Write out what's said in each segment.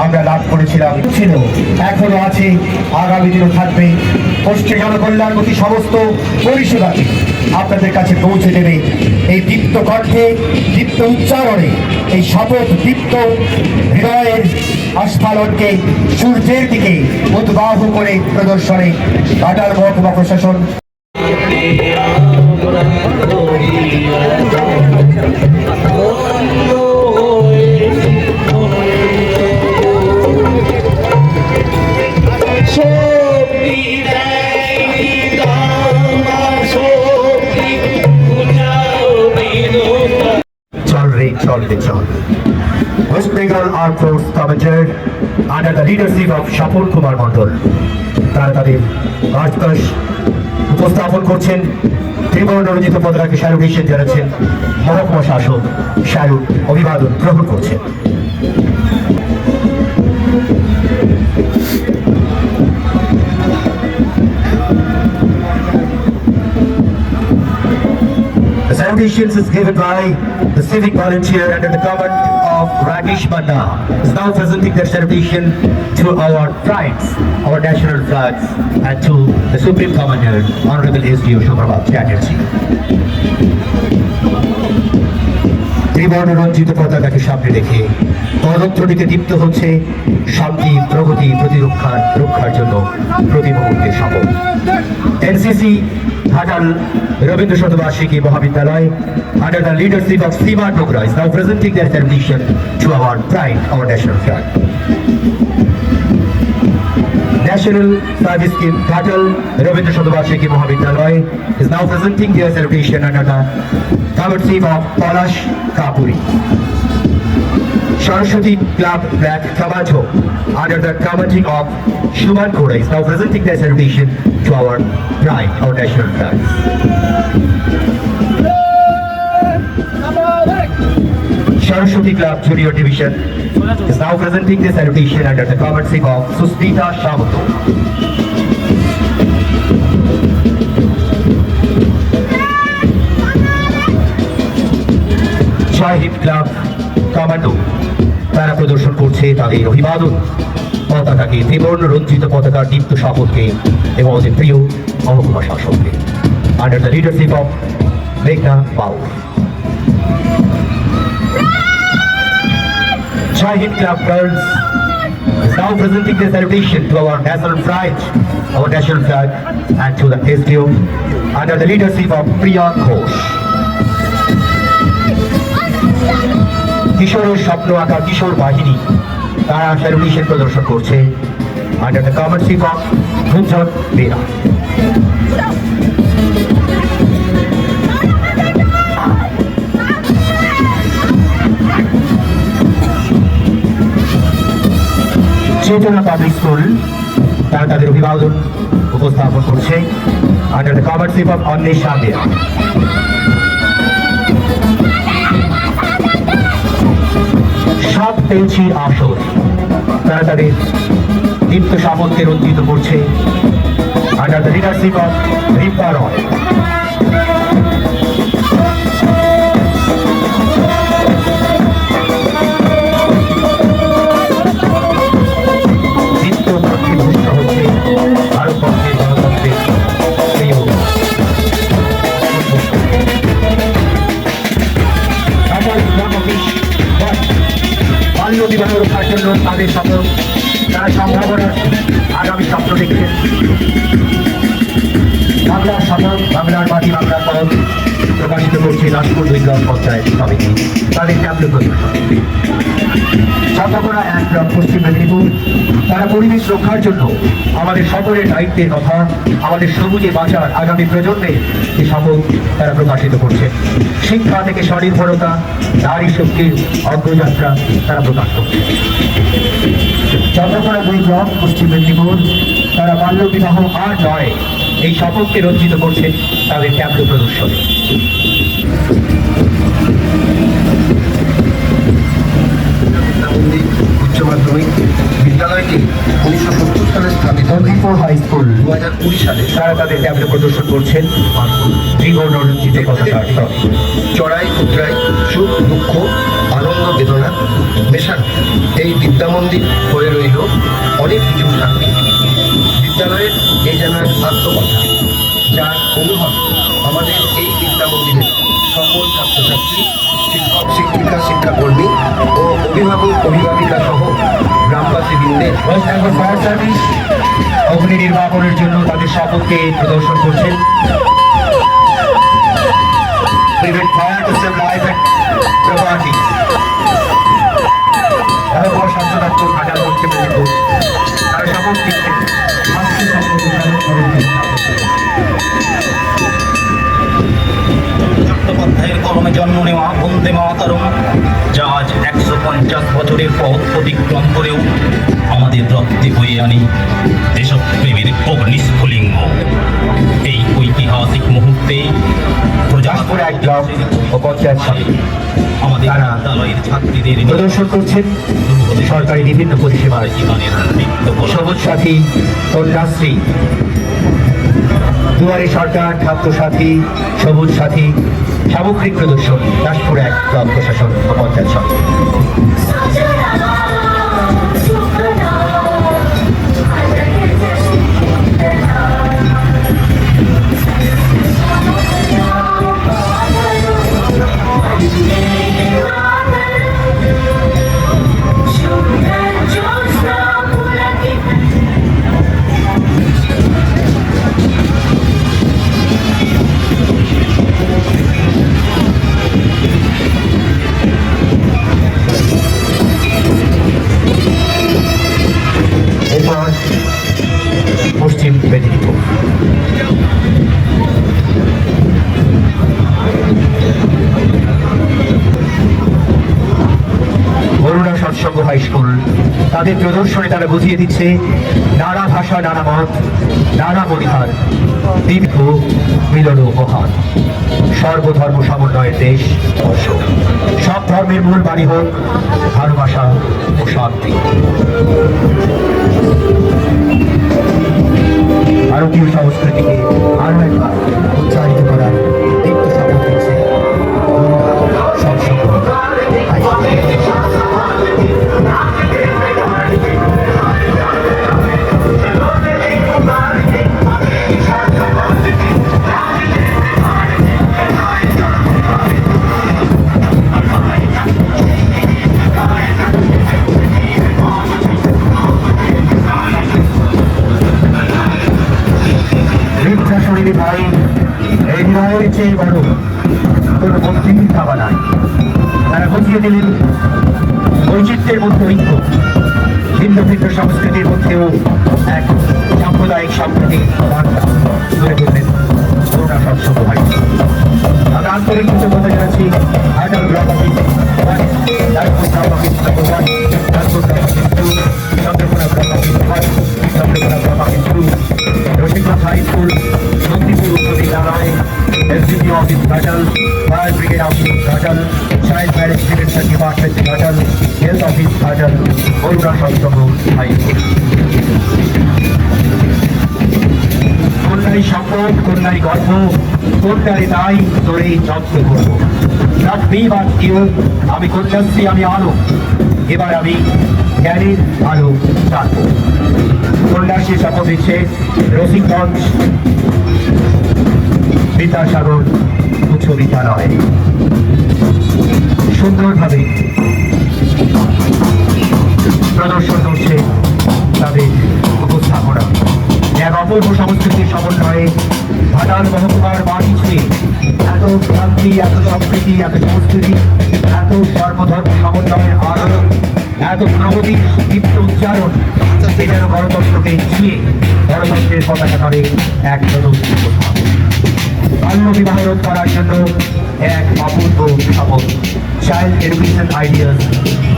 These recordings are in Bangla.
আমরা লাভ করেছিলাম ছিল, এখনো আছে, আগামী দিনও থাকবে। পশ্চিম জনকল্যাণমুখী সমস্ত পরিষেবাকে আপনাদের কাছে পৌঁছে দেবে এই দীপ্ত কণ্ঠে, দীপ্ত উচ্চারণে, এই শপথ দীপ্ত হৃদয়ের আস্ফালনকে সূর্যের দিকে উদ্বাহ করে প্রদর্শনে ঘাটাল মহকুমা প্রশাসন West Bengal Armed Force Commander under the leadership of Shapur Kumar Mondol তারা তাদের রাজকাশ উপস্থাপন করছেন। ত্রিবর্ণ রঞ্জিত পতাকাকে স্যালুটেশন জানাচ্ছেন। মহকুমা শাসক স্যালুট অভিবাদন গ্রহণ করছেন। The salutations is given by the civic volunteer under the command of Rakesh Manna is now presenting their salutation to our tribes, our national flags, and to the Supreme Commander, Honorable S.D.O. Shobhabhat Chatterjee. ত্রিবর্ণ রঞ্জিত পতাকাকে সামনে রেখে পদধ্বনিতে দীপ্ত হচ্ছে শান্তি, প্রগতি, রক্ষার জন্য প্রতি মুহূর্তের শপথ। এনসিসি ঘাটাল রবীন্দ্র শতবার্ষিকী মহাবিদ্যালয় under the leadership of Seema Dogra is now presenting their salutation to our pride, our national flag. National Service Scheme Ghatal Rabindra শতবার্ষিকী মহাবিদ্যালয় is now presenting their salutation under the commandship of Palash Kapuri. Saraswati Club Black Kamacho under the commanding of Shuman Kora is now presenting their salutation to our pride, our national flag. Saraswati Club Junior Division is now presenting their salutation under the commandship of Susmita Shamato. Shahid Club Commando তারা প্রদর্শন করছে তাদের অভিবাদন পতাকাকে, ত্রিবর্ণ রঞ্জিত পতাকার দীপ্ত শপথকে এবং ওদের প্রিয় মহকুমা শাসককে আন্ডার দ্য লিডারশিপ অফ মেঘনা পাউ। Shahid Club Girls is now presenting their salutation to our national pride, our national flag, and to the SDO under the leadership of Priya Ghosh. কিশোরের স্বপ্ন আঁকা কিশোর বাহিনী তারা স্যালুটেশন প্রদর্শন করছে আন্ডার দ্য কমান্ডশিপ অফ গুঞ্জন বেরা। চেতনা পাবলিক স্কুল তারা তাদের অভিবাদন উপস্থাপন করছে under the commandship of Anwesha Bera. সাত পেয়েছি আসর তারা তাদের দীপ্ত সামর্থ্যে রঞ্জিত করছে under the leadership of Rimpa Roy. দীপ্ত পক্ষে ভূষিত হচ্ছে ভারতবর্ষের গণতন্ত্রের প্রিয় বাল্য বিবাহ রক্ষার জন্য তাদের শপথ, তারা সম্ভাবনার আগামী স্বপ্ন দেখছেন। বাংলার শপথ, বাংলার মাটি, বাংলার পথ প্রকাশিত করছে রাজপুর বিজ্ঞান পঞ্চায়েত সমিতি তাদের ক্যাম্পে প্রদর্শন। চন্দ্রকোনা 1 ব্লক পশ্চিম মেদিনীপুর তারা পরিবেশ রক্ষার জন্য আমাদের সকলের দায়িত্বের কথা, আমাদের সবুজে বাঁচার আগামী প্রজন্মের এই শপথ তারা প্রকাশিত করছে। শিক্ষা থেকে স্বনির্ভরতা, নারী শক্তির অগ্রযাত্রা তারা প্রকাশ করছে। চন্দ্রকোনা 2 ব্লক পশ্চিম মেদিনীপুর তারা বাল্য বিবাহ আর নয় এই শপথকে রঞ্জিত করছে তাদের ক্যাম্প প্রদর্শনে। উচ্চ মাধ্যমিক বিদ্যালয়টি 1970 সালে স্থাপিত হাই স্কুল 2020 সালে তারা তাদের ক্যাম্পে প্রদর্শন করছেন ত্রিবর্ণ রঞ্জিত পতাকার চড়াই উতরাই সুখ দুঃখ আনন্দ বেদনা মেশানো এই বিদ্যা মন্দির হয়ে রইল অনেক কিছু সাক্ষী। বিদ্যালয়ের এই যেন এক আত্মকথা, যার অনুভব আমাদের এই বিদ্যা মন্দিরের সকল ছাত্রছাত্রী, শিক্ষক শিক্ষিকা, শিক্ষাকর্মী ও অভিভাবক অভিভাবিকা সহ গ্রামবাসী বৃন্দের ওয়েস্ট বেঙ্গল ফায়ার সার্ভিস অগ্নি নির্বাপনের জন্য তাদের শপথকে প্রদর্শন করছেন। Prevent fire to save life and property. Bharatvarsha স্বাস্থ্য দপ্তর ঘাটাল করছে মেদিনীপুর, তারা শপথ নিচ্ছেন স্বাস্থ্য সম্প্রসারণ করবেন। চট্টোপাধ্যায়ের কলমে জন্ম নেওয়া বন্দে মাতরম, যা আজ 150 বছরের পথ অতিক্রম করেও আমাদের রক্তে বয়ে আনি দেশপ্রেমের অগ্নিস্ফুলিঙ্গ। এই ঐতিহাসিক মুহূর্তে দাসপুর এক ব্লক ও পঞ্চায়েত সমিতি আমাদের তারা বিদ্যালয়ের ছাত্রীদের প্রদর্শন করছেন সরকারি বিভিন্ন পরিষেবার জীবনের নৃত্যকলা। সবুজ সাথী, কন্যাশ্রী, দুয়ারে সরকার, ছাত্র সাথী, সবুজ সাথী সামগ্রিক প্রদর্শন দাসপুর এক ব্লক প্রশাসন ও পঞ্চায়েত সমিতি। এরপর পশ্চিম মেদিনীপুর, বরুণা সৎসঙ্গ হাই স্কুল, তাদের প্রদর্শনে তারা বুঝিয়ে দিচ্ছে নানা ভাষা, নানা মত, নানা পরিহার, দীর্ঘ মিলন ও মহান সর্বধর্ম সমন্বয়ের দেশ বর্ষ। সব ধর্মের মূল বাড়ি হোক ভালোবাসা ও শান্তি। ভারতীয় সংস্কৃতিকে আরো একবার উচ্চারিত করার দীপ্ত শপথ দিচ্ছে সৎসঙ্গ হাই শরীরে ভাই, এই বিবাহের চেয়ে বড় কোনো ভক্তির খাওয়া নাই। তারা বুঝিয়ে দিলেন বৈচিত্র্যের মধ্যে ঐক্য, ভিন্ন ভিন্ন সংস্কৃতির মধ্যেও এক সাম্প্রদায়িক সম্প্রীতির বার্তা তুলে ধরলেন করুণা সৎসঙ্গ ভাই। আমি আন্তরিক কৃতজ্ঞতা জানাচ্ছি Ghatal block office, Daspur block office number 1, Daspur block office 2, Chandrakona block office 1, Chandrakona block office 2, Rasikganj high school, Nandipur উত্তর বিদ্যালয়, SDP office Ghatal, fire brigade office Ghatal, child marriage prevention department Ghatal, health office Ghatal, Baruna Satsang high school. কন্যাই সম্পদ, কন্যাই গর্ব, কন্যারে তাই তোরেই যত্ন করব। রাখবি বাদ দিও, আমি কন্যাশ্রী, আমি আলো, এবার আমি জ্ঞানের আলো জানব। কন্যাশ্রী শপথ দিচ্ছে রসিকগঞ্জ বিদ্যাসাগর উচ্চ বিদ্যালয়। সুন্দরভাবে প্রদর্শন করছে তাদের উপস্থাপনা। এক অপূর্ব সংস্কৃতির সমন্বয়ে ঘাটাল মহকুমার মাটি ছুঁয়ে এত শান্তি, এত সম্প্রীতি, এত সংস্কৃতি, এত সর্বধর্ম সমন্বয়ের আলো, এত প্রগতির দীপ্ত উচ্চারণ, যেন গণতন্ত্রকে ছুঁয়ে গণতন্ত্রের পতাকা ধরে এক নতুন উপস্থাপন। বাল্য বিবাহ রোধ করার জন্য এক অপূর্ব শপথ। চাইল্ড এডুকেশন আইডিয়াস,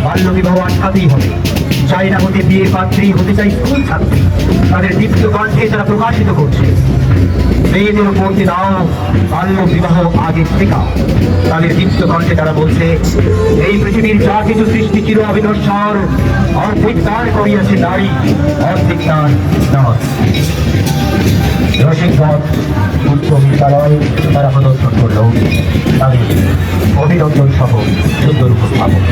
বাল্য বিবাহ আটকাতেই হবে। চাই না হতে বিয়ে পাত্রী, হতে চাই স্কুল ছাত্রী, তাদের দীপ্ত কণ্ঠে তারা প্রকাশিত করছে। মেয়েদের পড়তে দাও, বাল্য বিবাহ আগে শেখাও, তাদের দীপ্ত কণ্ঠে তারা বলছে এই পৃথিবীর যা কিছু সৃষ্টি চির অবিনশ্বর, অর্ধেক তার করিয়াছে নারী, অর্ধেক তার নর। রসিকগঞ্জ উচ্চ বিদ্যালয় তারা প্রদর্শন করল তাদের অভিনন্দন সহ সুন্দর উপস্থাপন।